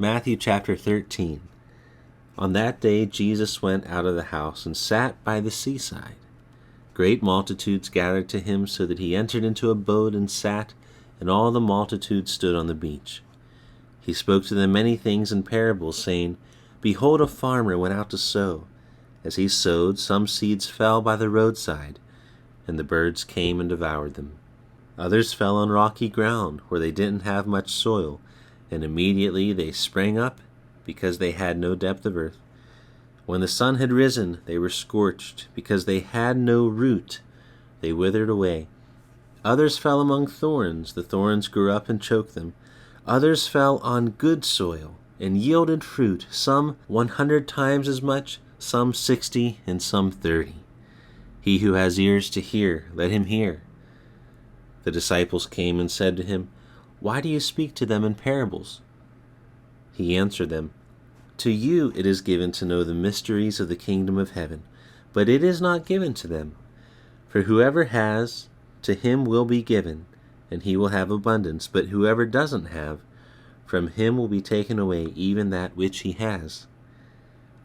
Matthew chapter 13. On that day Jesus went out of the house and sat by the seaside. Great multitudes gathered to him, so that he entered into a boat and sat, and all the multitude stood on the beach. He spoke to them many things in parables, saying, Behold, a farmer went out to sow. As he sowed, some seeds fell by the roadside, and the birds came and devoured them. Others fell on rocky ground, where they didn't have much soil, and immediately they sprang up, because they had no depth of earth. When the sun had risen, they were scorched, because they had no root. They withered away. Others fell among thorns. The thorns grew up and choked them. Others fell on good soil, and yielded fruit, some 100 times as much, some 60, and some 30. He who has ears to hear, let him hear. The disciples came and said to him, Why do you speak to them in parables? He answered them, To you it is given to know the mysteries of the kingdom of heaven, but it is not given to them. For whoever has, to him will be given, and he will have abundance. But whoever doesn't have, from him will be taken away even that which he has.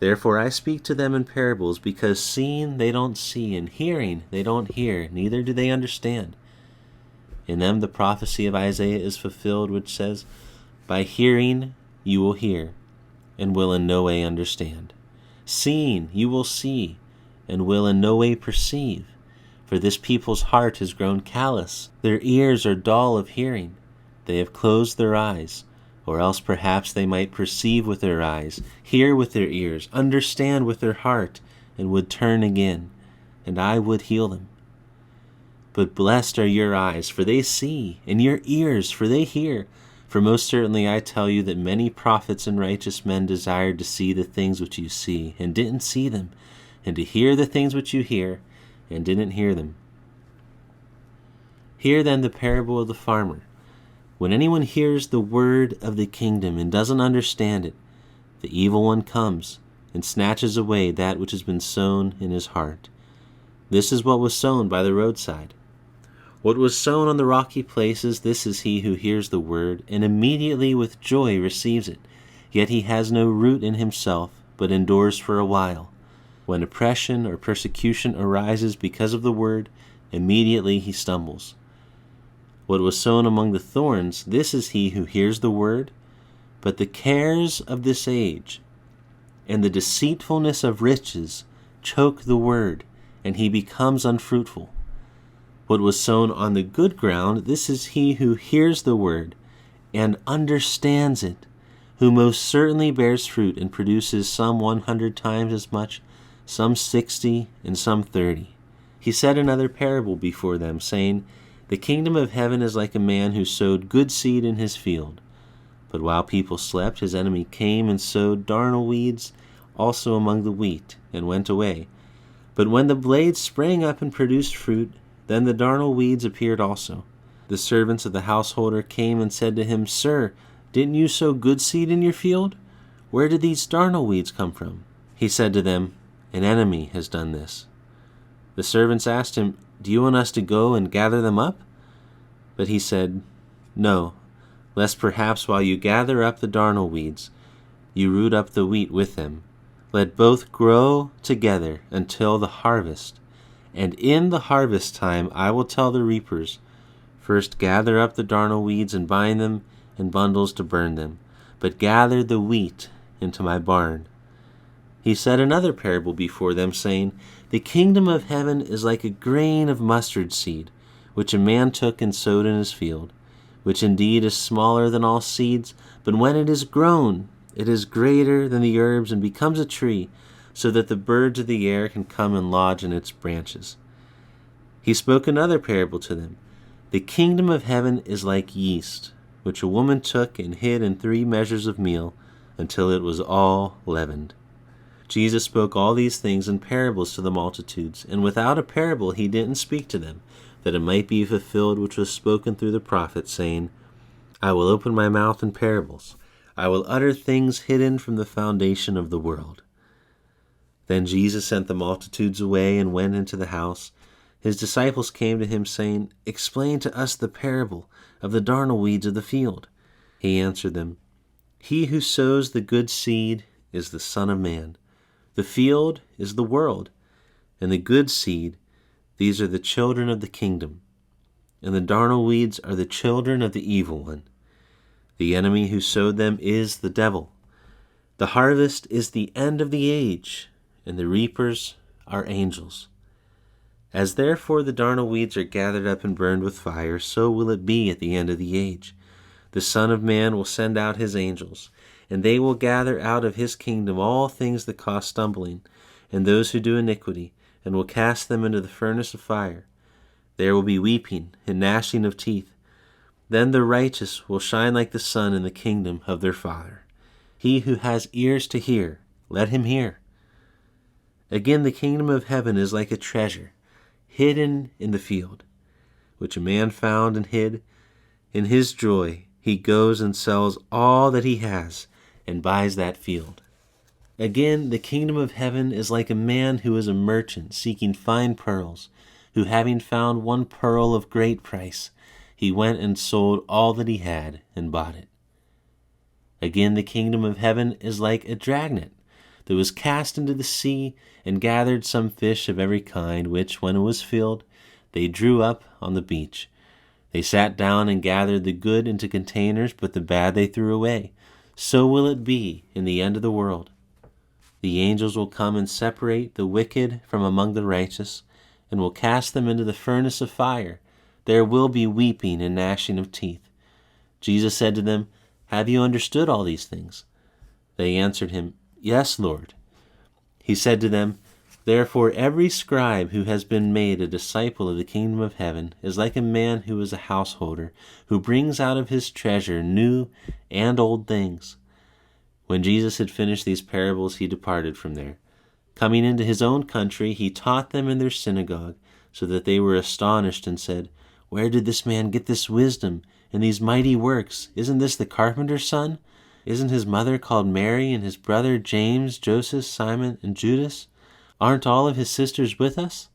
Therefore I speak to them in parables, because seeing they don't see, and hearing they don't hear, neither do they understand. In them the prophecy of Isaiah is fulfilled, which says, By hearing you will hear, and will in no way understand. Seeing you will see, and will in no way perceive. For this people's heart has grown callous, their ears are dull of hearing. They have closed their eyes, or else perhaps they might perceive with their eyes, hear with their ears, understand with their heart, and would turn again, and I would heal them. But blessed are your eyes, for they see, and your ears, for they hear. For most certainly I tell you that many prophets and righteous men desired to see the things which you see, and didn't see them, and to hear the things which you hear, and didn't hear them. Hear then the parable of the farmer. When anyone hears the word of the kingdom and doesn't understand it, the evil one comes and snatches away that which has been sown in his heart. This is what was sown by the roadside. What was sown on the rocky places, this is he who hears the word, and immediately with joy receives it. Yet he has no root in himself, but endures for a while. When oppression or persecution arises because of the word, immediately he stumbles. What was sown among the thorns, this is he who hears the word, but the cares of this age and the deceitfulness of riches choke the word, and he becomes unfruitful. What was sown on the good ground, this is he who hears the word and understands it, who most certainly bears fruit and produces some 100 times as much, some 60, and some 30. He said another parable before them, saying, The kingdom of heaven is like a man who sowed good seed in his field. But while people slept, his enemy came and sowed darnel weeds also among the wheat, and went away. But when the blades sprang up and produced fruit, then the darnel weeds appeared also. The servants of the householder came and said to him, Sir, didn't you sow good seed in your field? Where did these darnel weeds come from? He said to them, An enemy has done this. The servants asked him, Do you want us to go and gather them up? But he said, No, lest perhaps while you gather up the darnel weeds, you root up the wheat with them. Let both grow together until the harvest. And in the harvest time I will tell the reapers, First gather up the darnel weeds and bind them in bundles to burn them, but gather the wheat into my barn. He said another parable before them, saying, The kingdom of heaven is like a grain of mustard seed, which a man took and sowed in his field, which indeed is smaller than all seeds, but when it is grown, it is greater than the herbs and becomes a tree, so that the birds of the air can come and lodge in its branches. He spoke another parable to them. The kingdom of heaven is like yeast, which a woman took and hid in 3 measures of meal, until it was all leavened. Jesus spoke all these things in parables to the multitudes, and without a parable he didn't speak to them, that it might be fulfilled which was spoken through the prophet, saying, I will open my mouth in parables. I will utter things hidden from the foundation of the world. Then Jesus sent the multitudes away and went into the house. His disciples came to him, saying, Explain to us the parable of the darnel weeds of the field. He answered them, He who sows the good seed is the Son of Man. The field is the world, and the good seed, these are the children of the kingdom, and the darnel weeds are the children of the evil one. The enemy who sowed them is the devil. The harvest is the end of the age, and the reapers are angels. As therefore the darnel weeds are gathered up and burned with fire, so will it be at the end of the age. The Son of Man will send out his angels, and they will gather out of his kingdom all things that cause stumbling, and those who do iniquity, and will cast them into the furnace of fire. There will be weeping and gnashing of teeth. Then the righteous will shine like the sun in the kingdom of their Father. He who has ears to hear, let him hear. Again, the kingdom of heaven is like a treasure hidden in the field, which a man found and hid. In his joy, he goes and sells all that he has and buys that field. Again, the kingdom of heaven is like a man who is a merchant seeking fine pearls, who having found one pearl of great price, he went and sold all that he had and bought it. Again, the kingdom of heaven is like a dragnet that was cast into the sea and gathered some fish of every kind, which, when it was filled, they drew up on the beach. They sat down and gathered the good into containers, but the bad they threw away. So will it be in the end of the world. The angels will come and separate the wicked from among the righteous, and will cast them into the furnace of fire. There will be weeping and gnashing of teeth. Jesus said to them, "Have you understood all these things?" They answered him, "Yes, Lord." He said to them, "Therefore every scribe who has been made a disciple of the kingdom of heaven is like a man who is a householder, who brings out of his treasure new and old things." When Jesus had finished these parables, he departed from there. Coming into his own country, he taught them in their synagogue, so that they were astonished and said, "Where did this man get this wisdom and these mighty works? Isn't this the carpenter's son? Isn't his mother called Mary, and his brother James, Joseph, Simon, and Judas? Aren't all of his sisters with us?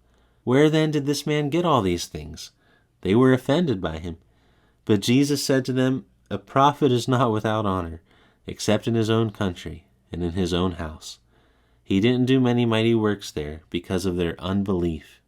Where then did this man get all these things?" They were offended by him. But Jesus said to them, "A prophet is not without honor, except in his own country and in his own house." He didn't do many mighty works there because of their unbelief.